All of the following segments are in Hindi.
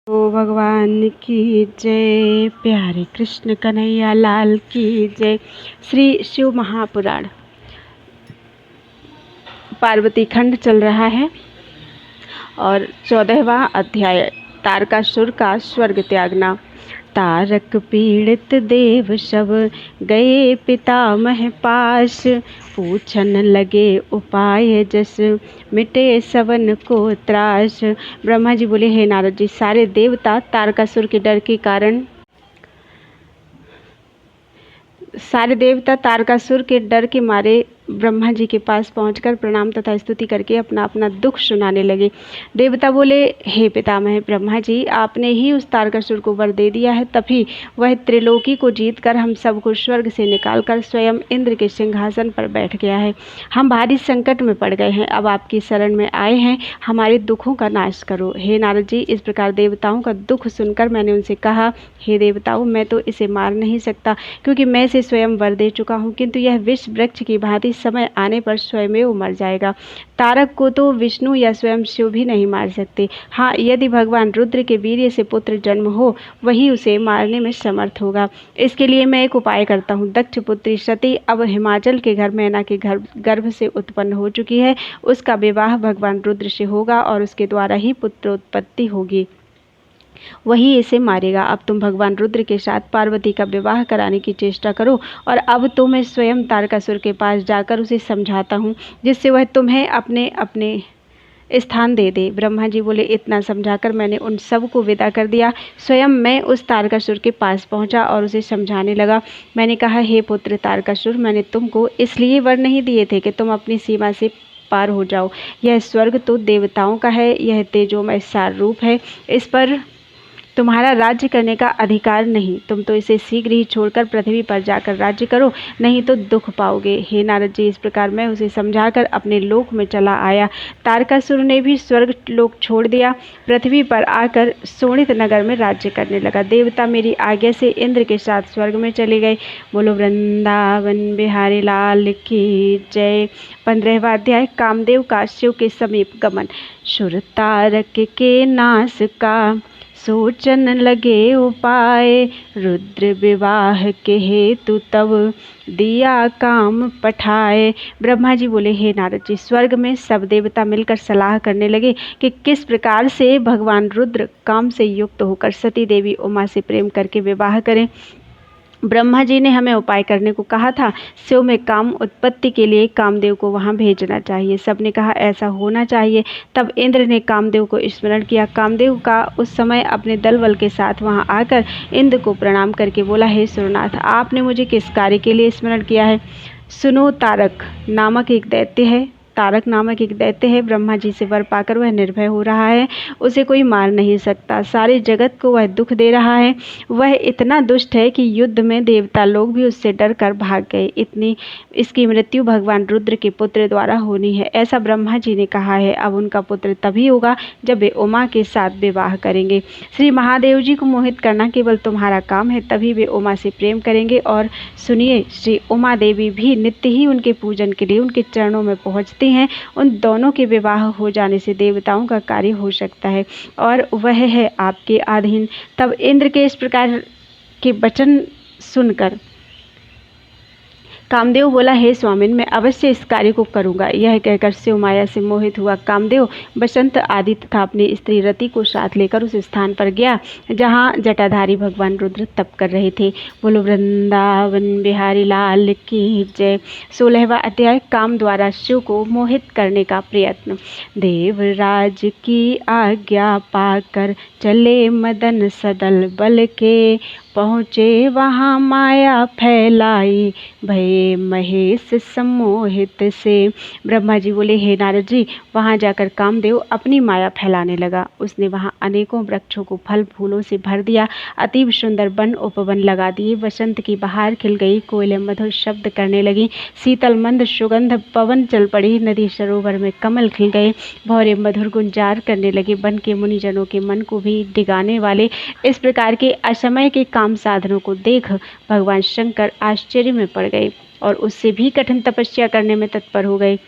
ओ भगवान की जय, प्यारे कृष्ण कन्हैया लाल की जय। श्री शिव महापुराण पार्वती खंड चल रहा है और 14वां अध्याय तारकासुर का स्वर्ग त्यागना। तारक पीड़ित देव सब गए पितामह पास, पूछन लगे उपाय जस मिटे सवन को त्रास। ब्रह्मा जी बोले, हे नारद जी, सारे देवता तारकासुर के डर के कारण तारकासुर के डर के मारे ब्रह्मा जी के पास पहुंचकर प्रणाम तथा स्तुति करके अपना अपना दुख सुनाने लगे। देवता बोले, हे पितामह ब्रह्मा जी, आपने ही उस तारकासुर को वर दे दिया है, तभी वह त्रिलोकी को जीतकर हम सबको स्वर्ग से निकालकर स्वयं इंद्र के सिंहासन पर बैठ गया है। हम भारी संकट में पड़ गए हैं, अब आपकी शरण में आए हैं, हमारे दुखों का नाश करो। हे नारद जी, इस प्रकार देवताओं का दुख सुनकर मैंने उनसे कहा, हे देवताओं, मैं तो इसे मार नहीं सकता, क्योंकि मैं इसे स्वयं वर दे चुका हूँ, किंतु यह विष वृक्ष की भांति समय आने पर स्वयं मर जाएगा। तारक को तो विष्णु या स्वयं शिव भी नहीं मार सकते। हाँ, यदि भगवान रुद्र के वीर्य से पुत्र जन्म हो, वही उसे मारने में समर्थ होगा। इसके लिए मैं एक उपाय करता हूँ। दक्ष पुत्री सती अब हिमाचल के घर मैना के गर्भ से उत्पन्न हो चुकी है। उसका विवाह भगवान रुद्र से होगा और उसके द्वारा ही पुत्र उत्पत्ति होगी, वही इसे मारेगा। अब तुम भगवान रुद्र के साथ पार्वती का विवाह कराने की चेष्टा करो, और अब तो मैं स्वयं तारकासुर के पास जाकर उसे समझाता हूँ, जिससे वह तुम्हें अपने अपने स्थान दे दे। ब्रह्मा जी बोले, इतना समझाकर मैंने उन सब को विदा कर दिया। स्वयं मैं उस तारकासुर के पास पहुंचा और उसे समझाने लगा। मैंने कहा, हे पुत्र तारकासुर, मैंने तुमको इसलिए वर नहीं दिए थे कि तुम अपनी सीमा से पार हो जाओ। यह स्वर्ग तो देवताओं का है, यह तेजोमय सार रूप है, इस पर तुम्हारा राज्य करने का अधिकार नहीं। तुम तो इसे शीघ्र ही छोड़कर पृथ्वी पर जाकर राज्य करो, नहीं तो दुख पाओगे। हे नारद जी, इस प्रकार मैं उसे समझाकर अपने लोक में चला आया। तारकासुर ने भी स्वर्ग लोक छोड़ दिया, पृथ्वी पर आकर शोणित नगर में राज्य करने लगा। देवता मेरी आज्ञा से इंद्र के साथ स्वर्ग में चले गए। बोलो वृंदावन बिहारी लाल की जय। 15वां अध्याय कामदेव का शिव के समीप गमन। सुर तारक के नाश का सोचन लगे उपाय, रुद्र विवाह के हेतु तब दिया काम पठाए। ब्रह्मा जी बोले, हे नारद जी, स्वर्ग में सब देवता मिलकर सलाह करने लगे कि किस प्रकार से भगवान रुद्र काम से युक्त होकर सती देवी उमा से प्रेम करके विवाह करें। ब्रह्मा जी ने हमें उपाय करने को कहा था। शिव में काम उत्पत्ति के लिए कामदेव को वहां भेजना चाहिए। सबने कहा ऐसा होना चाहिए। तब इंद्र ने कामदेव को स्मरण किया। कामदेव का उस समय अपने दल बल के साथ वहां आकर इंद्र को प्रणाम करके बोला, हे सुरनाथ, आपने मुझे किस कार्य के लिए स्मरण किया है? सुनो, तारक नामक एक दैत्य है, ब्रह्मा जी से वर पाकर वह निर्भय हो रहा है, उसे कोई मार नहीं सकता। सारे जगत को वह दुख दे रहा है। वह इतना दुष्ट है कि युद्ध में देवता लोग भी उससे डर कर भाग गए। इसकी मृत्यु भगवान रुद्र के पुत्र द्वारा होनी है, ऐसा ब्रह्मा जी ने कहा है। अब उनका पुत्र तभी होगा जब वे उमा के साथ विवाह करेंगे। श्री महादेव जी को मोहित करना केवल तुम्हारा काम है, तभी वे उमा से प्रेम करेंगे। और सुनिए, श्री उमा देवी भी नित्य ही उनके पूजन के लिए उनके चरणों में पहुँचती हैं। उन दोनों के विवाह हो जाने से देवताओं का कार्य हो सकता है, और वह है आपके अधीन। तब इंद्र के इस प्रकार के वचन सुनकर कामदेव बोला, हे स्वामिन, मैं अवश्य इस कार्य को करूंगा। यह कहकर शिव माया से मोहित हुआ कामदेव बसंत आदि तथा अपनी स्त्री रति को साथ लेकर उस स्थान पर गया जहां जटाधारी भगवान रुद्र तप कर रहे थे। बोलो वृंदावन बिहारी लाल की जय। 16वां अध्याय काम द्वारा शिव को मोहित करने का प्रयत्न। देवराज की आज्ञा पाकर चले मदन सदल बल के, पहुँचे वहाँ माया फैलाई, भये महेश सम्मोहित से। ब्रह्मा जी बोले, हे नारद जी, वहाँ जाकर कामदेव अपनी माया फैलाने लगा। उसने वहाँ अनेकों वृक्षों को फल फूलों से भर दिया, अतीब सुंदर वन उपवन लगा दिए। वसंत की बहार खिल गई, कोयलें मधुर शब्द करने लगी, शीतल मंद सुगंध पवन चल पड़ी, नदी सरोवर में कमल खिल गए, भौरे मधुर गुंजार करने लगे। वन के मुनिजनों के मन को भी डिगाने वाले इस प्रकार के असमय के काम साधनों को देख भगवान शंकर आश्चर्य में पड़ गए और उससे भी कठिन तपस्या करने में तत्पर हो गए।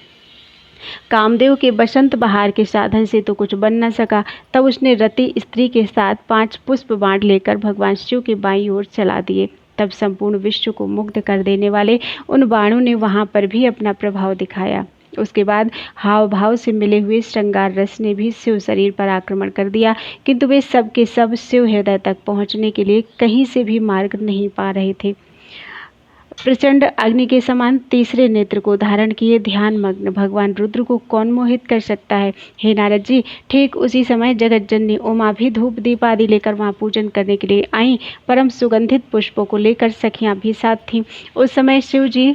कामदेव के बसंत बहार के साधन से तो कुछ बन न सका। तब उसने रति स्त्री के साथ 5 पुष्प बाण लेकर भगवान शिव के बाईं ओर चला दिए। तब संपूर्ण विश्व को मुग्ध कर देने वाले उन बाणों ने वहां पर भी अपना प्रभाव दिखाया। उसके बाद हाव भाव से मिले हुए श्रृंगार रस ने भी शिव शरीर पर आक्रमण कर दिया, किंतु वे सब के सब शिव हृदय तक पहुंचने के लिए कहीं से भी मार्ग नहीं पा रहे थे। प्रचंड अग्नि के समान तीसरे नेत्र को धारण किए ध्यान मग्न भगवान रुद्र को कौन मोहित कर सकता है। हे नारद जी, ठीक उसी समय जगत जननी उमा भी धूप दीप आदि लेकर वहां पूजन करने के लिए आई। परम सुगंधित पुष्पों को लेकर सखियां भी साथ थीं। उस समय शिव जी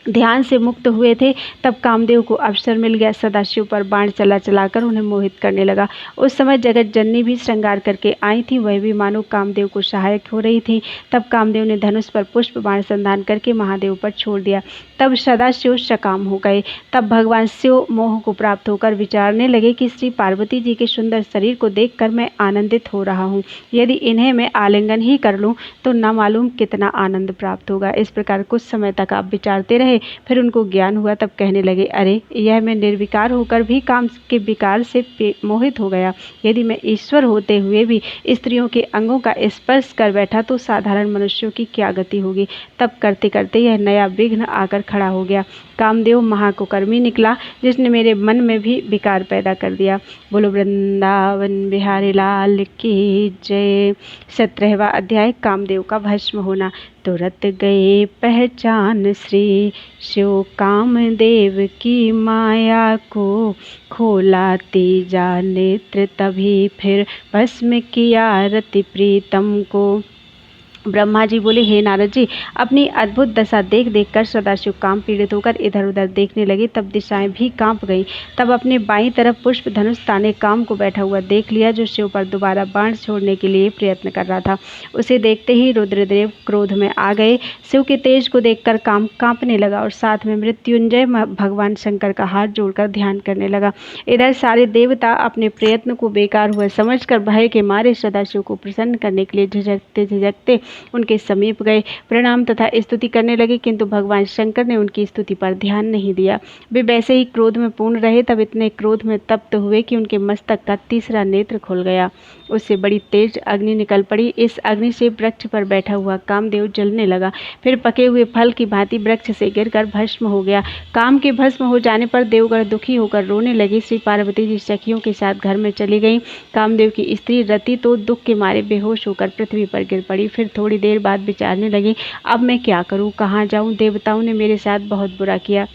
ध्यान से मुक्त हुए थे। तब कामदेव को अवसर मिल गया। सदाशिव पर बाण चला चलाकर उन्हें मोहित करने लगा। उस समय जगत जननी भी श्रृंगार करके आई थी। वह भी मानो कामदेव को सहायक हो रही थी। तब कामदेव ने धनुष पर पुष्प बाण संधान करके महादेव पर छोड़ दिया। तब सदाशिव सकाम हो गए। तब भगवान शिव मोह को प्राप्त होकर विचारने लगे कि श्री पार्वती जी के सुंदर शरीर को देखकर मैं आनंदित हो रहा हूँ। यदि इन्हें मैं आलिंगन ही कर लूँ तो न मालूम कितना आनंद प्राप्त होगा। इस प्रकार कुछ समय तक आप विचारते रहे। फिर उनको ज्ञान हुआ। तब कहने लगे, अरे यह मैं निर्विकार होकर भी काम के विकार से मोहित हो गया। यदि मैं ईश्वर होते हुए भी स्त्रियों के अंगों का स्पर्श कर बैठा तो साधारण मनुष्यों की क्या गति होगी। तब करते करते यह नया विघ्न आकर खड़ा हो गया। कामदेव महाकुकर्मी निकला, जिसने मेरे मन में भी विकार पैदा कर दिया। बोलो वृंदावन बिहारी लाल की जय। 17वां अध्याय कामदेव का भस्म होना। तुरत गए पहचान श्री शिव कामदेव की माया को, खोला तीजा नेत्र तभी फिर भस्म किया रति प्रीतम को। ब्रह्मा जी बोले, हे नारद जी, अपनी अद्भुत दशा देख देख कर सदाशिव काम पीड़ित होकर इधर उधर देखने लगे। तब दिशाएं भी कांप गईं। तब अपने बाईं तरफ पुष्प धनुष ताने काम को बैठा हुआ देख लिया, जो शिव पर दोबारा बाण छोड़ने के लिए प्रयत्न कर रहा था। उसे देखते ही रुद्रदेव क्रोध में आ गए। शिव के तेज को देखकर काम कांपने लगा और साथ में मृत्युंजय भगवान शंकर का हाथ जोड़कर ध्यान करने लगा। इधर सारे देवता अपने प्रयत्न को बेकार हुआ समझकर भय के मारे सदाशिव को प्रसन्न करने के लिए झिझकते झिझकते उनके समीप गए, प्रणाम तथा स्तुति करने लगे, किंतु भगवान शंकर ने उनकी स्तुति पर ध्यान नहीं दिया। वे वैसे ही क्रोध में पूर्ण रहे। तब इतने क्रोध में तप्त हुए कि उनके मस्तक का तीसरा नेत्र खुल गया। उससे बड़ी तेज अग्नि निकल पड़ी। इस अग्नि से वृक्ष पर बैठा हुआ कामदेव जलने लगा। फिर पके हुए फल की भांति वृक्ष से गिरकर भस्म हो गया। काम के भस्म हो जाने पर देवगण दुखी होकर रोने लगे। श्री पार्वती जी सखियों के साथ घर में चली गईं। कामदेव की स्त्री रति तो दुख के मारे बेहोश होकर पृथ्वी पर गिर पड़ी। फिर थोड़ी देर बाद विचारने लगी, अब मैं क्या करूं, कहाँ जाऊं। देवताओं ने मेरे साथ बहुत बुरा किया,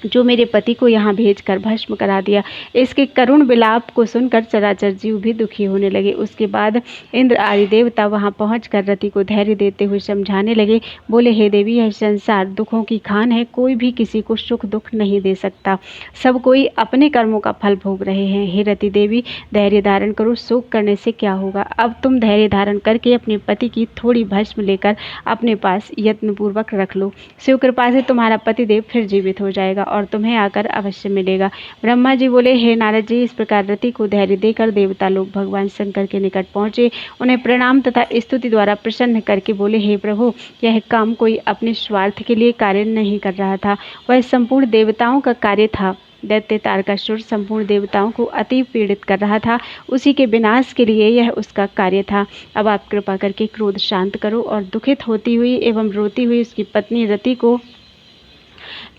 जो मेरे पति को यहाँ भेजकर भस्म करा दिया। इसके करुण विलाप को सुनकर चराचर जीव भी दुखी होने लगे। उसके बाद इंद्र आदि देवता वहाँ पहुंचकर रति को धैर्य देते हुए समझाने लगे। बोले, हे देवी, यह संसार दुखों की खान है। कोई भी किसी को सुख दुख नहीं दे सकता। सब कोई अपने कर्मों का फल भोग रहे हैं। हे रति देवी, धैर्य धारण करो। शोक करने से क्या होगा। अब तुम धैर्य धारण करके अपने पति की थोड़ी भस्म लेकर अपने पास यत्नपूर्वक रख लो। शिव कृपा से तुम्हारा पतिदेव फिर जीवित हो जाएगा और तुम्हें आकर अवश्य मिलेगा। ब्रह्मा जी बोले, हे नारद जी, इस प्रकार रति को धैर्य देकर देवता लोग भगवान शंकर के निकट पहुंचे। उन्हें प्रणाम तथा स्तुति द्वारा प्रसन्न करके बोले, हे प्रभु, यह काम कोई अपने स्वार्थ के लिए कार्य नहीं कर रहा था, वह संपूर्ण देवताओं का कार्य था। दैत्य तारकासुर संपूर्ण देवताओं को अति पीड़ित कर रहा था। उसी के विनाश के लिए यह उसका कार्य था। अब आप कृपा करके क्रोध शांत करो और दुखित होती हुई एवं रोती हुई उसकी पत्नी रति को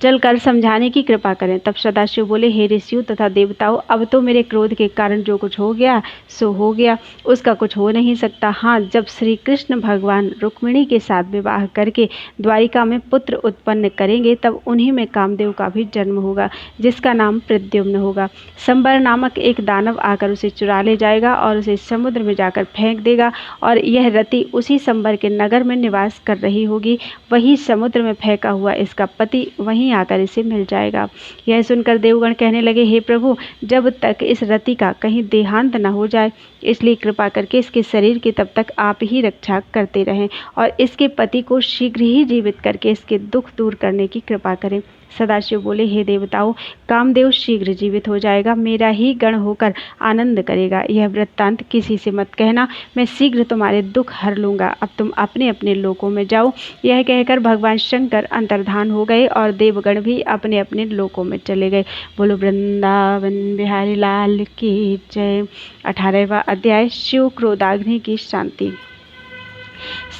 चलकर समझाने की कृपा करें। तब सदाशिव बोले, हे ऋषियों तथा देवताओं, अब तो मेरे क्रोध के कारण जो कुछ हो गया सो हो गया, उसका कुछ हो नहीं सकता। हाँ, जब श्री कृष्ण भगवान रुक्मिणी के साथ विवाह करके द्वारिका में पुत्र उत्पन्न करेंगे, तब उन्हीं में कामदेव का भी जन्म होगा, जिसका नाम प्रद्युम्न होगा। संबर नामक एक दानव आकर उसे चुरा ले जाएगा और उसे समुद्र में जाकर फेंक देगा, और यह रति उसी संबर के नगर में निवास कर रही होगी। वही समुद्र में फेंका हुआ इसका पति वहीं आकर इसे मिल जाएगा। यह सुनकर देवगण कहने लगे, हे प्रभु, जब तक इस रति का कहीं देहांत न हो जाए, इसलिए कृपा करके इसके शरीर की तब तक आप ही रक्षा करते रहें और इसके पति को शीघ्र ही जीवित करके इसके दुख दूर करने की कृपा करें। सदाशिव बोले, हे देवताओं, कामदेव शीघ्र जीवित हो जाएगा, मेरा ही गण होकर आनंद करेगा। यह वृत्तांत किसी से मत कहना, मैं शीघ्र तुम्हारे दुख हर लूँगा। अब तुम अपने अपने लोकों में जाओ। यह कहकर भगवान शंकर अंतर्धान हो गए और देवगण भी अपने अपने लोकों में चले गए। बोलो वृंदावन बिहारी लाल की जय। 18वां अध्याय शिव क्रोधाग्नि की शांति।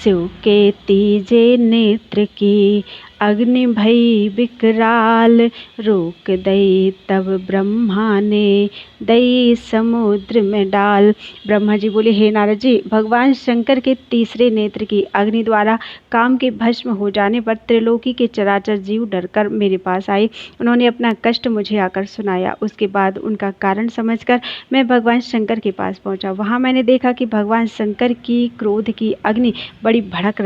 शिव के तीजे नेत्र की अग्नि भई विकराल, रोक दई तब ब्रह्मा ने दई समुद्र में डाल। ब्रह्मा जी बोले, हे नारद जी, भगवान शंकर के तीसरे नेत्र की अग्नि द्वारा काम के भस्म हो जाने पर त्रिलोकी के चराचर जीव डरकर मेरे पास आए। उन्होंने अपना कष्ट मुझे आकर सुनाया। उसके बाद उनका कारण समझकर मैं भगवान शंकर के पास पहुंचा। वहां मैंने देखा कि भगवान शंकर की क्रोध की अग्नि बड़ी भड़क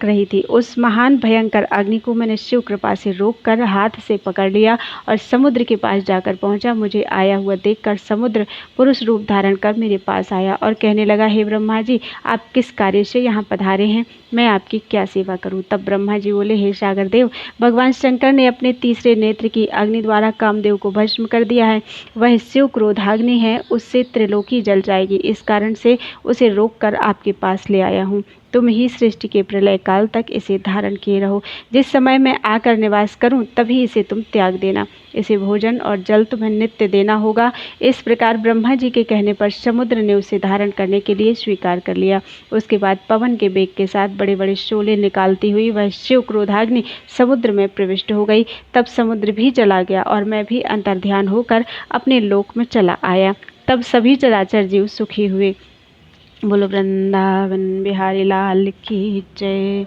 रही थी। उस महान भयंकर अग्नि को मैंने शिव कृपा से रोककर हाथ से पकड़ लिया और समुद्र के पास जाकर पहुंचा। मुझे आया हुआ देखकर समुद्र पुरुष रूप धारण कर मेरे पास आया और कहने लगा, हे ब्रह्मा जी, आप किस कार्य से यहाँ पधारे हैं? मैं आपकी क्या सेवा करूं? तब ब्रह्मा जी बोले, हे सागर देव, भगवान शंकर ने अपने तीसरे नेत्र की अग्नि द्वारा कामदेव को भस्म कर दिया है। वह शिव क्रोधाग्नि है, उससे त्रिलोकी जल जाएगी। इस कारण से उसे रोककर आपके पास ले आया हूँ। तुम ही सृष्टि के प्रलय काल तक इसे धारण किए रहो। जिस समय मैं आकर निवास करूं तभी इसे तुम त्याग देना। इसे भोजन और जल तुम्हें नित्य देना होगा। इस प्रकार ब्रह्मा जी के कहने पर समुद्र ने उसे धारण करने के लिए स्वीकार कर लिया। उसके बाद पवन के वेग के साथ बड़े बड़े शोले निकालती हुई वह शिव क्रोधाग्नि समुद्र में प्रविष्ट हो गई। तब समुद्र भी चला गया और मैं भी अंतर्ध्यान होकर अपने लोक में चला आया। तब सभी चराचर जीव सुखी हुए। बोलो वृंदावन बिहारी लाल की जय।